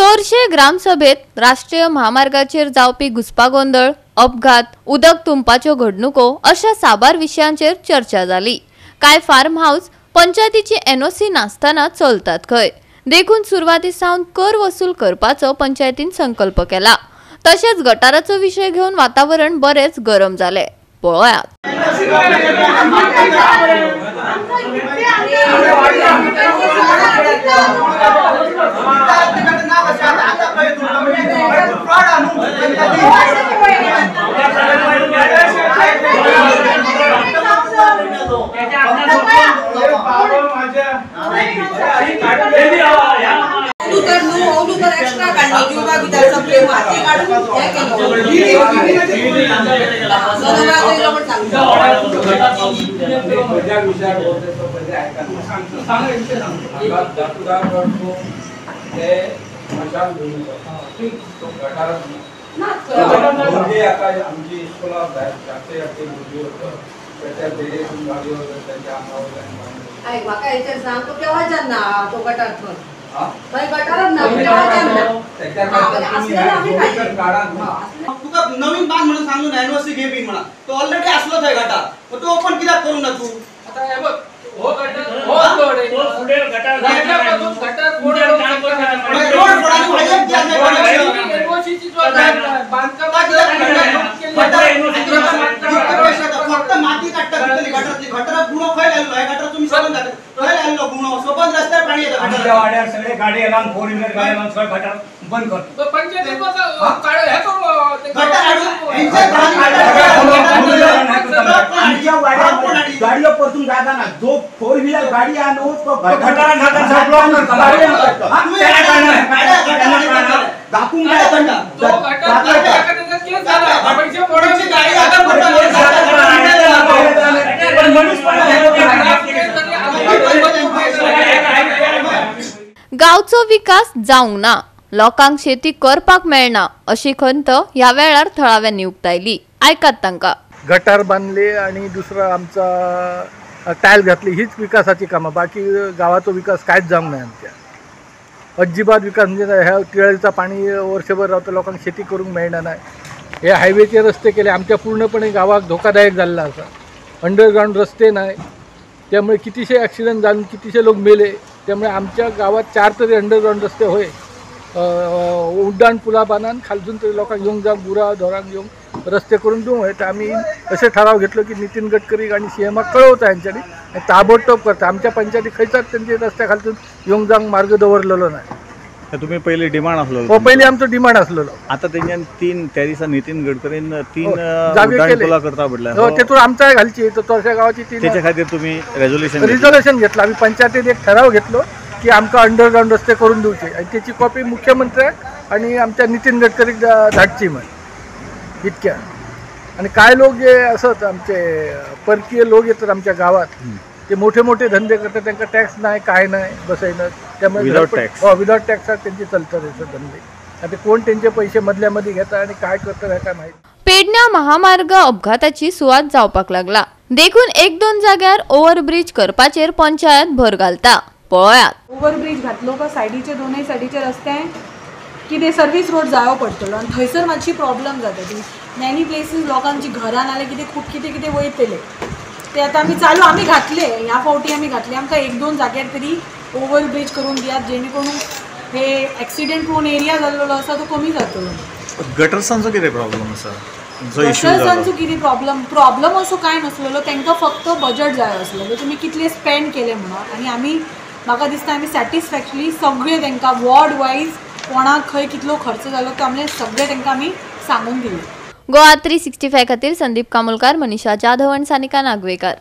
तोरशे ग्रामसभेत राष्ट्रीय महामार्गाचेर जावपी घुसपागोंदळ, अपघात, उदक तुंबपाच्यो घडणुको अशा साबार विशयांचेर चर्चा जाली। काय फार्म हाऊस पंचायतीची एनओसी नासतना चलतात खंय, देखून सुरवाती सावन कर वसूल करपाचो पंचायतीन संकल्प केला। तशेंच गटाराचो विषय घेवन वातावरण बरेच गरम जाले। पळयात। नवीन बांध म्हणून सांगून एनओसी घे बी म्हणा तो ऑलरेडी असलो थंय गटार तो ओपन कित्याक करू ना तू आता हे बघ हो गटार हो पुढे गटार रोड फोडायला पाहिजे एनओसी ची बांधकाम फक्त माती काढतात गटारातली गटार गुण खय लागलो आहे गटार तुम्ही सोडून जाता खय लागलो गुण सोबत रस्त्यावर पाणी येतं आमच्या वाड्यावर सगळे गाडी आलान 4 व्हीलर गाडी आलान सगळे गटार बंद कर तो पंचायतीत मग काढ हे करू आमच्या वाड्यावर गाडीवर पसून जाता ना जो 4 व्हीलर गाडी आणो तो गटारा नाका ब्लॉक करतो दाखवून काय करता तो गटार केस झाला पैसे फोडायची गाडी आता गावचो विकास जावंक ना, लोकांक शेती करपाक मेळना अशी खंत ह्या वेळार थळाव्यांनी उक्तायली। आयकात तांकां। गटार बांधले आणि दुसरा आमचा टायल घातली हीच विकासाची कामं, बाकी गावाचो विकास कांयच जावंक ना आमच्या। अजिबात विकास म्हणजे ह्या टिळेचा पाणी वर्षभर रावता लोकांक शेती करूंक मेळना नाही। हे हायवेचे रस्ते केले आमच्या पूर्णपणे गावाक धोकादायक जाल्ला असा। अंडरग्राउंड रस्ते नाही, त्यामुळे कितीशे ॲक्सिडेंट जाऊन कितीशे लोक मेले। त्यामुळे आमच्या गावात 4 तरी अंडरग्राउंड रस्ते होय, उड्डाण पुला बांधान खालसून तरी लोकांक येऊंक जावंक गुरा धोरांक येऊंक रस्ते करून देऊ होय। तर आम्ही असे ठराव घेतलो की नितीन गडकरी आणि सीएमाक कळवता यांच्यानी ताबडतोब करता। आमच्या पंचायती खंयचाच त्यांचे रस्त्या खालसून येऊंक जावंक मार्ग दवरलेलो नाही। तुम्ही पहिले डिमांड असलो हो, पहिले आमचं डिमांड असलेलो। आता त्यांच्यान 3 त्या दिसा नितीन गडकरीन 3 जागे केले करता पडला हो, तेतून आमच्या घालची तोरशा गावाची 3 त्याच्या खातीर तुम्ही रिझोल्युशन घेतलं। आम्ही पंचायतीत एक ठराव घेतलो की आमका अंडरग्राउंड रस्ते करून दिवचे आणि त्याची कॉपी मुख्यमंत्र्याक आणि आमच्या नितीन गडकरीक धाडची म्हण इतक्या। आणि काय लोक जे असत आमचे परकीय लोक येतात आमच्या गावात, ते मोठे मोठे धंदे करतात, त्यांना टॅक्स नाही काय नाही बसयनं, त्यामुळे विदाउट टॅक्सात त्यांचे चालतात धंदे। आता कोण त्यांचे पैसे मधल्यामध्ये घेतात आणि काय करतात हे काय माहिती। पेडण्या महामार्ग अपघाताची सुवात जावपाक लागला, देखून 1-2 जाग्यार ओव्हरब्रिज करपाचेर पंचायत भर घालता। पळयात। ओव्हरब्रिज घातलो का सायडीचे दोनूय सायडीचे रस्ते कितें सर्वीस रोड जावो पडटलो आणि थंयसर मातशी प्रॉब्लेम जाता। ती मॅनी प्लेसीस लोकांची घरां नाल्यार कितें खूब कितें वयतले ते आता आम्ही चालू आम्ही घातले, ह्या फावटी आम्ही घातले। आमकां 1-2 जाग्यार तरी ओव्हरब्रिज करून दियात, जेणे करून हे ॲक्सिडेंट प्रोन एरिया जाल्लो आसा तो कमी जातलो। गटर्सांचो कितें प्रॉब्लेम आसा? गटर्सांचो कितें प्रॉब्लेम असो कांय नसलेलो, तांकां फक्त बजट जाय आसलेलो तुमी कितले स्पेंड केले म्हणून। आणि आमी म्हाका दिसता आमी सॅटिस्फॅक्टरी सगळे तांकां वॉर्ड वायज कोणाक खंय कितलो खर्च जालो तो आमले सगळे तांकां आमी सांगून दिले। गोवा 365 खातीर संदीप कामोलकार, मनीषा जाधव आणि सानिका नागवेकर।